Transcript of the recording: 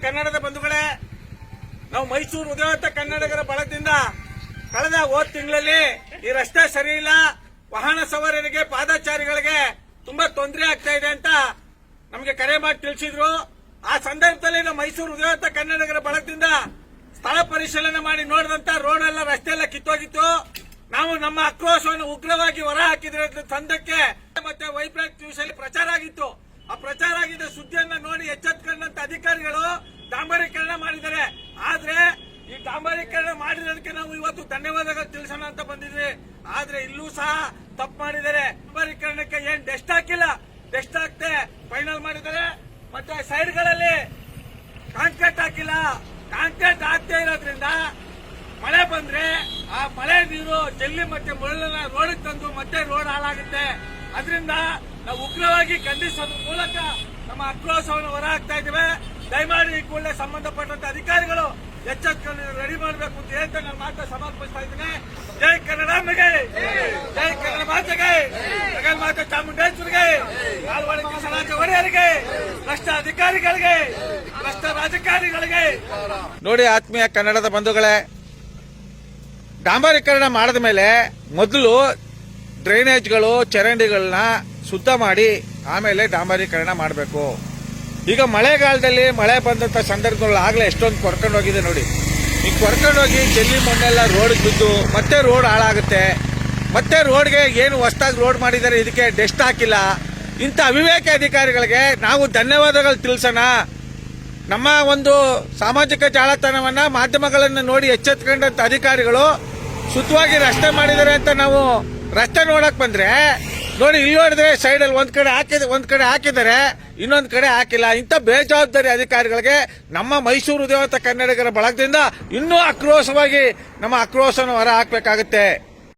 ಕನ್ನಡದ ಬಂಧುಗಳೇ, ನಾವು ಮೈಸೂರು ಉದಯೋತ ಕನ್ನಡಿಗರ ಬಳಗದಿಂದ ಕಳೆದ ಹೋದ ತಿಂಗಳಲ್ಲಿ ಈ ರಸ್ತೆ ಸರಿ ಇಲ್ಲ, ವಾಹನ ಸವಾರರಿಗೆ ಪಾದಚಾರಿಗಳಿಗೆ ತುಂಬಾ ತೊಂದರೆ ಆಗ್ತಾ ಇದೆ ಅಂತ ನಮಗೆ ಕರೆ ಮಾಡಿ ತಿಳಿಸಿದ್ರು. ಆ ಸಂದರ್ಭದಲ್ಲಿ ನಾವು ಮೈಸೂರು ಉದಯೋತ ಕನ್ನಡಿಗರ ಬಳಗದಿಂದ ಸ್ಥಳ ಪರಿಶೀಲನೆ ಮಾಡಿ ನೋಡಿದಂತ ರೋಡ್ ಎಲ್ಲ ರಸ್ತೆ ಎಲ್ಲ ಕಿತ್ತೋಗಿತ್ತು. ನಾವು ನಮ್ಮ ಆಕ್ರೋಶವನ್ನು ಉಗ್ರವಾಗಿ ಹೊರ ಹಾಕಿದ್ರೆ ತಂಡಕ್ಕೆ ಮತ್ತೆ ವೈಬ್ರೆಂಟ್ ನ್ಯೂಸ್ ಅಲ್ಲಿ ಪ್ರಚಾರ ಆಗಿತ್ತು. ಆ ಪ್ರಚಾರ ಆಗಿದ್ದ ಸುದ್ದಿಯನ್ನ ನೋಡಿ ಎಚ್ಚೆತ್ತುಕೊಂಡಂತ ಅಧಿಕಾರಿಗಳು ಡಾಂಬರೀಕರಣ ಮಾಡಿದ್ದಾರೆ. ಆದ್ರೆ ಈ ಡಾಂಬರೀಕರಣ ಮಾಡಿರೋದಕ್ಕೆ ನಾವು ಇವತ್ತು ಧನ್ಯವಾದಗಳು ತಿಳಿಸೋಣ ಅಂತ ಬಂದಿದ್ವಿ. ಆದ್ರೆ ಇಲ್ಲೂ ಸಹ ತಪ್ಪು ಮಾಡಿದ್ದಾರೆ. ಡಾಂಬರೀಕರಣಕ್ಕೆ ಏನ್ ಡೆಸ್ಟ್ ಹಾಕಿಲ್ಲ, ಡೆಸ್ಟ್ ಹಾಕ್ತೆ ಫೈನಲ್ ಮಾಡಿದ್ದಾರೆ. ಮತ್ತೆ ಸೈಡ್ಗಳಲ್ಲಿ ಕಾಂಕ್ರೀಟ್ ಹಾಕಿಲ್ಲ. ಕಾಂಕ್ರೀಟ್ ಹಾಕ್ತಾ ಇರೋದ್ರಿಂದ ಮಳೆ ಬಂದ್ರೆ ಆ ಮಳೆ ನೀರು ಜಲ್ಲಿ ಮತ್ತೆ ಮುಳ್ಳನ್ನ ರೋಡ್ ತಂದು ಮತ್ತೆ ರೋಡ್ ಹಾಳಾಗುತ್ತೆ. ಅದರಿಂದ ನಾವು ಉಗ್ರವಾಗಿ ಖಂಡಿಸೋದ್ರ ಮೂಲಕ ನಮ್ಮ ಆಕ್ರೋಶವನ್ನು ಹೊರ ಹಾಕ್ತಾ ಇದ್ದೇವೆ. ದಯಮಾಡಿ ಈ ಕೂಡಲೇ ಸಂಬಂಧಪಟ್ಟಂತ ಅಧಿಕಾರಿಗಳು ಎಚ್ಚೆತ್ತುಕೊಂಡು ರೆಡಿ ಮಾಡಬೇಕು ಅಂತ ಹೇಳ್ತಾ ನಾನು ಮಾತ್ರ ಸಮರ್ಪಿಸ್ತಾ ಇದ್ದೇನೆ. ಜೈ ಕನ್ನಡಾಂಬೆಗೆ, ಜೈ ಕನ್ನಡ ಮಾತೆಗೆ, ಜಗನ್ಮಾತೆ ಚಾಮುಂಡೇಶ್ವರಿಗೆ, ಆಳ್ವಾಡಿಕೆ ಸಮಾಜ ಒಡೆಯರಿಗೆ, ಭ್ರಷ್ಟ ಅಧಿಕಾರಿಗಳಿಗೆ, ಭ್ರಷ್ಟ ರಾಜಕಾರಣಿಗಳಿಗೆ. ನೋಡಿ ಆತ್ಮೀಯ ಕನ್ನಡದ ಬಂಧುಗಳೇ, ಡಾಂಬರೀಕರಣ ಮಾಡಿದ ಮೇಲೆ ಮೊದಲು ಡ್ರೈನೇಜ್ಗಳು ಚರಂಡಿಗಳನ್ನ ಶುದ್ಧ ಮಾಡಿ ಆಮೇಲೆ ಡಾಂಬರೀಕರಣ ಮಾಡಬೇಕು. ಈಗ ಮಳೆಗಾಲದಲ್ಲಿ ಮಳೆ ಬಂದಂತ ಸಂದರ್ಭದಲ್ಲಿ ಆಗಲೇ ಎಷ್ಟೊಂದು ಕೊರ್ಕೊಂಡು ಹೋಗಿದೆ ನೋಡಿ. ಈಗ ಕೊರ್ಕೊಂಡು ಹೋಗಿ ಜಲ್ಲಿ ಮಣ್ಣೆಲ್ಲ ರೋಡ್ ಬಿದ್ದು ಮತ್ತೆ ರೋಡ್ ಹಾಳಾಗುತ್ತೆ. ಮತ್ತೆ ರೋಡ್ಗೆ ಏನು ಹೊಸದಾಗಿ ರೋಡ್ ಮಾಡಿದ್ದಾರೆ, ಇದಕ್ಕೆ ಡೆಸ್ಟ್ ಹಾಕಿಲ್ಲ. ಇಂಥ ಅವಿವೇಕ ಅಧಿಕಾರಿಗಳಿಗೆ ನಾವು ಧನ್ಯವಾದಗಳು ತಿಳಿಸೋಣ. ನಮ್ಮ ಒಂದು ಸಾಮಾಜಿಕ ಜಾಲತಾಣವನ್ನ ಮಾಧ್ಯಮಗಳನ್ನು ನೋಡಿ ಎಚ್ಚೆತ್ಕೊಂಡಂತ ಅಧಿಕಾರಿಗಳು ಶುದ್ಧವಾಗಿ ರಸ್ತೆ ಮಾಡಿದ್ದಾರೆ ಅಂತ ನಾವು ರಸ್ತೆ ನೋಡಕ್ ಬಂದ್ರೆ ನೋಡಿ, ಇಲ್ಲಿ ನೋಡಿದ್ರೆ ಸೈಡ್ ಅಲ್ಲಿ ಒಂದ್ ಕಡೆ ಹಾಕಿದ್ದಾರೆ, ಇನ್ನೊಂದ್ ಕಡೆ ಹಾಕಿಲ್ಲ. ಇಂಥ ಬೇಜವಾಬ್ದಾರಿ ಅಧಿಕಾರಿಗಳಿಗೆ ನಮ್ಮ ಮೈಸೂರು ಉದಯೋತ ಕನ್ನಡಿಗರ ಬಳಗದಿಂದ ಇನ್ನೂ ಆಕ್ರೋಶವಾಗಿ ನಮ್ಮ ಆಕ್ರೋಶವನ್ನು ಹೊರ ಹಾಕಬೇಕಾಗುತ್ತೆ.